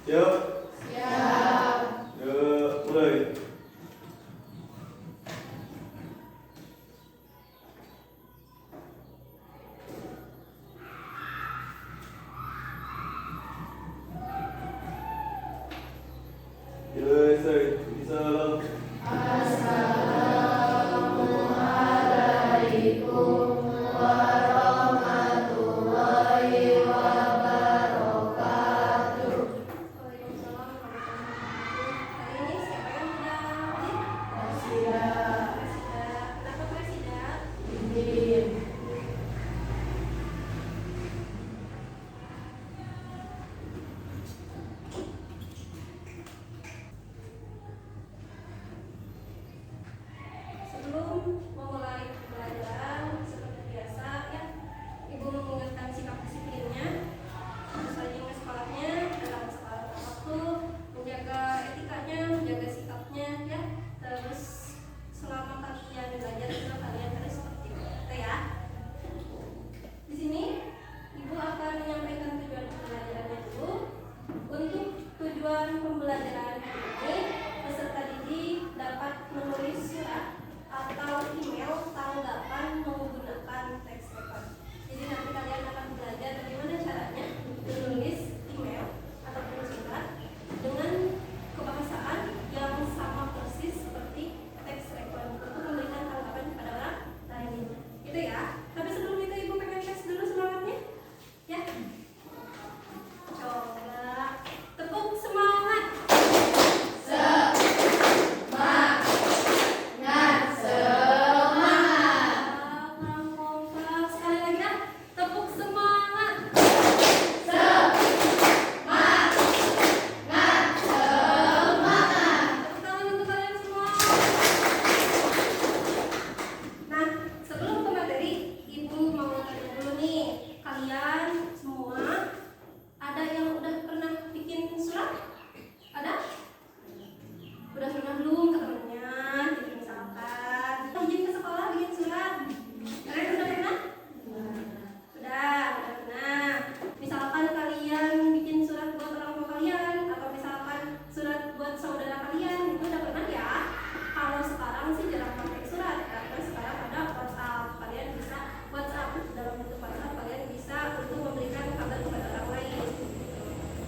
Siap? Siap. Yuk, mulai. Salam. Assalamualaikum warahmatullahi wabarakatuh. Waalaikumsalam warahmatullahi wabarakatuh. Hari ini siapa yang sudah hadir? Presida. Kenapa Presida? Izin. Sebelum memulai pembelajaran seperti biasa ya, Ibu mengingatkan sikap disiplinnya, terus rajin ke sekolahnya, dalam sekolah waktu, menjaga etikanya, menjaga sikapnya ya, terus selama kalian belajar juga kalian harus seperti itu ya. Di sini Ibu akan menyampaikan tujuan pembelajarannya dulu. Untuk tujuan pembelajaran hari ini, peserta didik dapat menulis surat atau email tanggapan menggunakan teks record. Jadi nanti kalian akan belajar bagaimana caranya menulis email ataupun surat dengan kebahasaan yang sama persis seperti teks record untuk memberikan tanggapan kepada orang lain. Gitu ya. Tapi sebelum itu Ibu pengen tes dulu semangatnya. Ya. Coba tepuk semangat. Semangat. Semangat. Kurang kompak. Sekali lagi ya. Tepuk semangat. Semangat. Semangat. Tepuk tangan untuk kalian semua. Nah, sebelum ke materi, Ibu mau tanya dulu nih, kalian semua ada yang udah pernah bikin surat? Ada? Udah pernah belum ke temennya? Jadi misalkan izin ke sekolah bikin surat. Kalian udah pernah? Udah pernah. Misalkan kalian bikin surat buat orang tua kalian, atau misalkan surat buat saudara kalian, itu udah pernah ya? Kalau sekarang sih jarang pakai surat, karena sekarang ada WhatsApp. Kalian bisa WhatsApp, dalam bentuk WhatsApp kalian bisa untuk memberikan kabar kepada orang lain.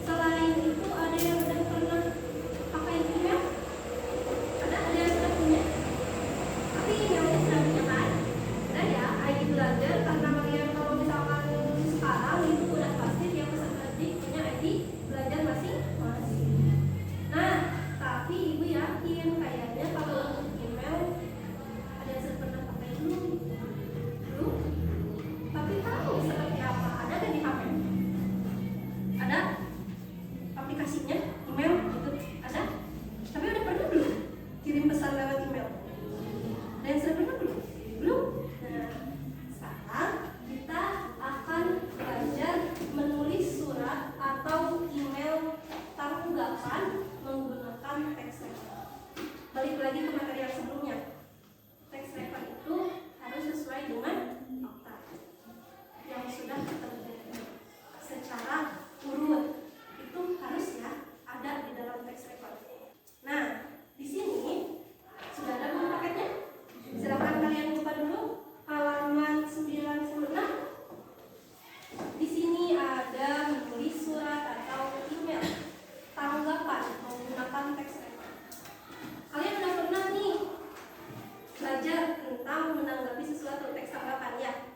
Selain itu ada yang udah pernah pakai email? Ada yang sudah punya? Tapi emailnya sudah punya kan? Udah ya, ID belajar, karena kalian kalau misalkan sekarang itu udah pasti tiap peserta didik punya ID belajar masing-masing. Nah, tapi Ibu yakin kayaknya kalau untuk email ada yang sudah pernah pakai belum? Belum? Tapi tahu seperti apa? Ada kan di HP? Ada? Aplikasinya? Email? Gitu? Ada? Tapi udah pernah belum kirim pesan lewat email? Ada yang sudah pernah belum? Belum? Nah, sekarang kita akan belajar menulis surat atau email tanggapan menggunakan teks record. Balik lagi ke materi yang sebelumnya. Teks record itu harus sesuai dengan fakta yang sudah terjadi secara urut. Itu harus ya ada di dalam teks record. Nah, di sini sudah ada belum paketnya? Silakan kalian buka dulu halaman 96. Di sini ada menulis surat atau email tanggapan menggunakan teks record. Kalian udah pernah nih belajar tentang menanggapi sesuatu, teks tanggapan ya?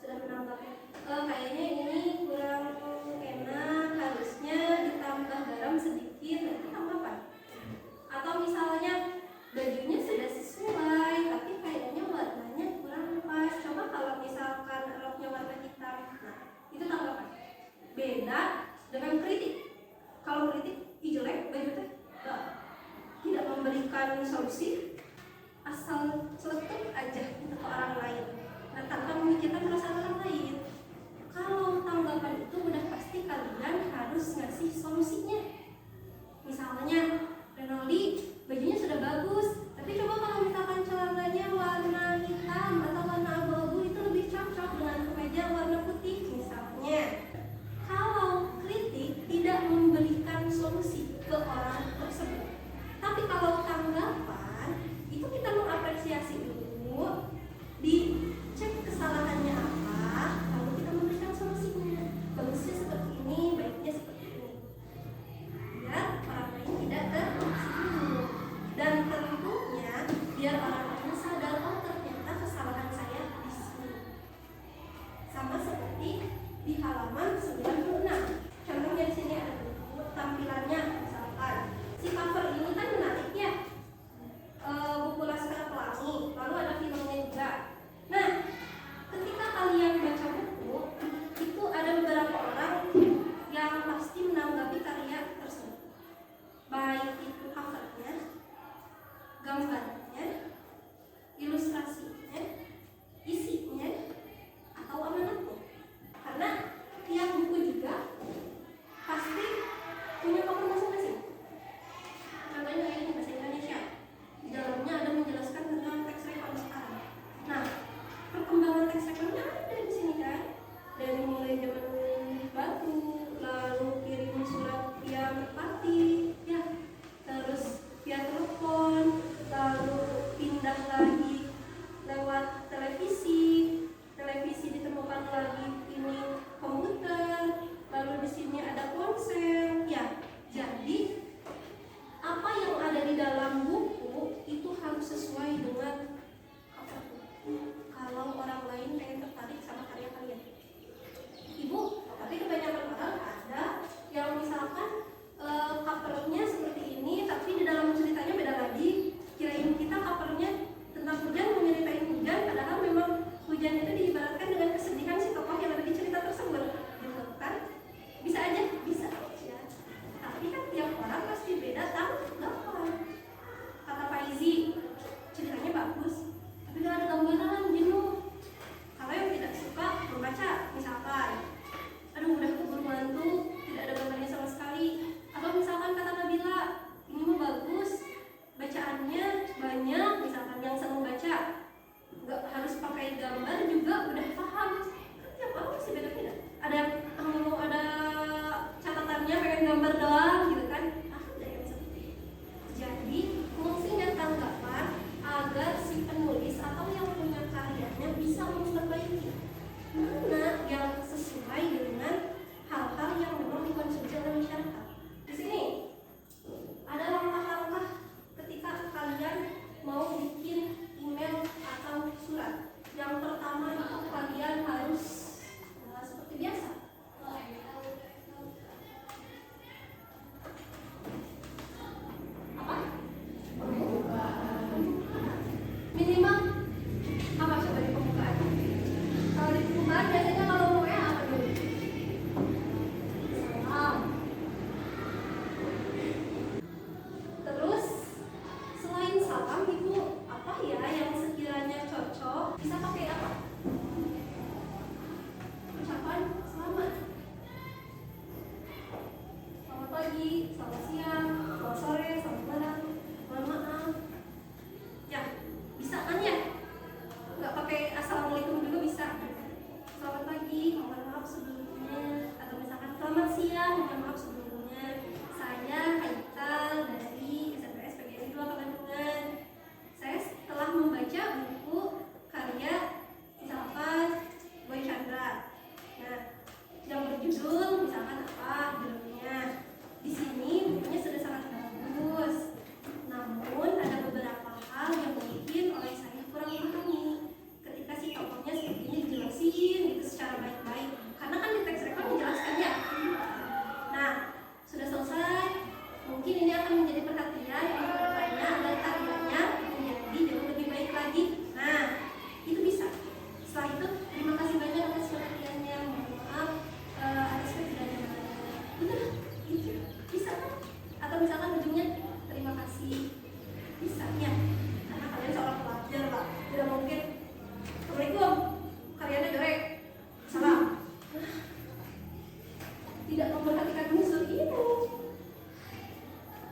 Sudah menanggapi. Kayaknya ini kurang enak, harusnya ditambah garam sedikit, nah itu tanggapan. Atau misalnya bajunya sudah sesuai, tapi kayaknya warnanya kurang pas. Coba kalau misalkan roknya warna hitam, nah itu tanggapan. Beda dengan kritik. Kalau kritik, ih jelek baju teh, tidak memberikan solusi, asal celetuk aja untuk ke orang lain. Nah, tanpa memikirkan perasaan orang lain. Kalau tanggapan itu udah pasti kalian harus ngasih solusinya. Misalnya, Renoli bajunya sudah bagus, tapi coba kalau misalkan celananya warna hitam atau warna abu-abu itu lebih cocok dengan kemeja warna putih misalnya. Kalau di halaman 96. Contohnya di sini ada buku tampilannya, misalkan si cover ini kan menarik ya, buku Laskar Pelangi, lalu ada filmnya juga. Nah, ketika kalian baca buku itu ada beberapa orang yang pasti menanggapi karya tersebut, baik itu covernya, gambarnya, ilustrasinya, isinya, atau amanatnya. Karena tiap buku juga pasti punya cover masing-masing. Contohnya kayak ini bahasa Indonesia, di dalamnya ada menjelaskan tentang tax refund sekarang. Nah, perkembangan tax refundnya ada di sini kan, dari mulai zaman batu, lalu kirim surat via merpati, ya, terus via telepon, lalu pindah lagi lewat televisi ditemukan lagi ini komputer, lalu di sini ada ponsel, ya. Jadi apa yang ada di dalam buku itu harus sesuai dengan cover buku. Kalau orang lain pengen tertarik sama karya kalian, Ibu, tapi kebanyakan orang ada yang misalkan covernya seperti ini, tapi di dalam ceritanya beda lagi. Kirain kita covernya tentang hujan, mau nyeritain hujan, padahal memang hujan itu diibaratkan dengan kesedihan si tokoh yang ada di cerita tersebut, gitu kan? Bisa aja, bisa ya. Tapi kan tiap orang pasti beda tanggapan. Kata Faizi, ceritanya bagus, tapi gak ada gambaran, jenuh. Kalau yang tidak suka membaca, misalkan, aduh udah keburu ngantuk, tidak ada gambarnya sama sekali. Atau misalkan kata Nabila, ini mah bagus, bacaannya banyak, misalkan yang senang baca, nggak harus pakai gambar juga udah paham. Kan tiap orang pasti beda-beda. Ada yang mau ada catatannya pengen gambar doang gitu kan. Ada yang seperti itu. Jadi fungsi dan tanggapan agar si penulis atau yang punya karyanya bisa memperbaiki mana yang sesuai dengan hal-hal yang memang dikonsumsi oleh masyarakat. Di sini ada langkah-langkah ketika kalian mau bikin email atau surat. Yang pertama itu kalian harus seperti biasa, apa? Minimal apa coba di pembukaan? Kalau di pembukaan biasanya kalau mau apa dulu? Salam. Terus selain salam Ibu, apa ya yang sekiranya cocok? Bisa pakai apa? Ucapan selamat. Selamat pagi, selamat siang, selamat sore, selamat malam, mohon maaf. Ya, bisa kan ya? Nggak pakai assalamualaikum juga bisa. Selamat pagi, mohon maaf sebelumnya. Atau misalkan selamat siang, mohon maaf sebelumnya. Saya Haikal dari SMPS PGRI 2 Pangandaran. Saya telah membaca buku karya misalkan Boy Chandra. Nah, yang berjudul misalkan apa judulnya. Di sini bukunya sudah sangat bagus. Namun ada beberapa hal yang mungkin oleh saya kurang pahami. Ketika si tokohnya seperti ini dijelasin gitu secara baik-baik. Karena kan di teks rekam dijelaskan ya. Nah, sudah selesai. Mungkin ini akan menjadi perhatian untuk kedepannya agar karyanya menjadi jauh lebih baik lagi. Nah, itu bisa. Setelah itu, terima kasih banyak atas perhatiannya. Mohon maaf atas ketidaknyamanan. Udah, gitu. Bisa kan? Atau misalkan ujungnya terima kasih. Bisa ya. Karena kalian seorang pelajar Pak. Tidak mungkin. Assalamualaikum. Karyanya jelek. Salam. Tidak memperhatikan unsur ini.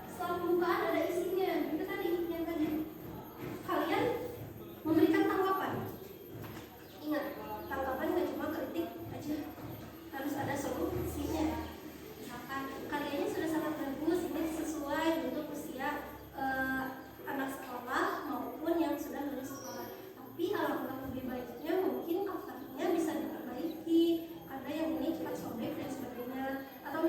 Setelah pembukaan ada isinya. Itu tadi yang tadi. Kalian memberikan tanggapan. Ingat, tanggapan nggak cuma kritik aja. Harus ada solusinya. Misalkan karyanya sudah sangat bagus, ini sesuai untuk usia anak sekolah maupun yang sudah lulus sekolah. Tapi alangkah lebih baiknya mungkin covernya bisa diperbaiki karena yang ini cepat sobek dan sebagainya. Atau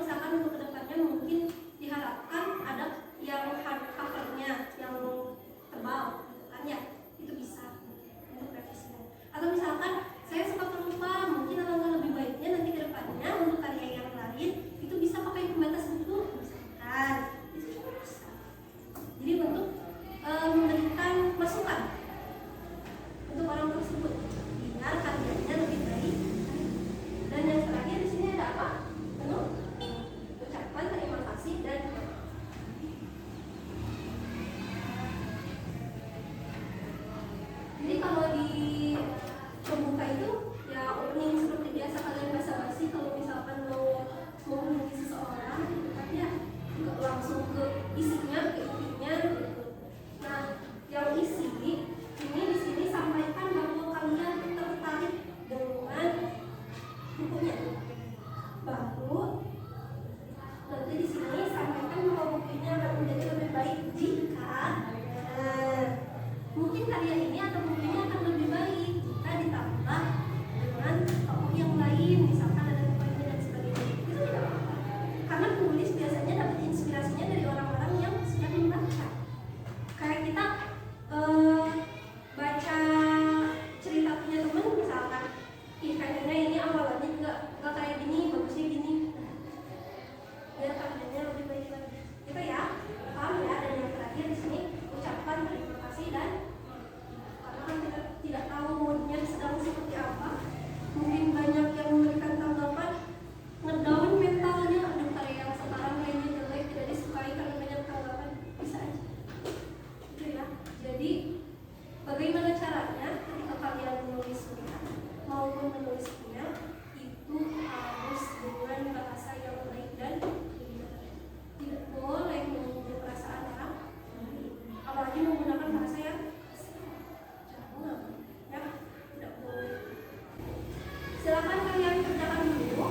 kalian kerjakan dulu.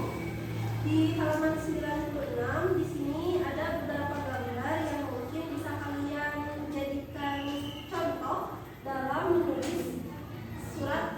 Di halaman 96 di sini ada beberapa gambar yang mungkin bisa kalian jadikan contoh dalam menulis surat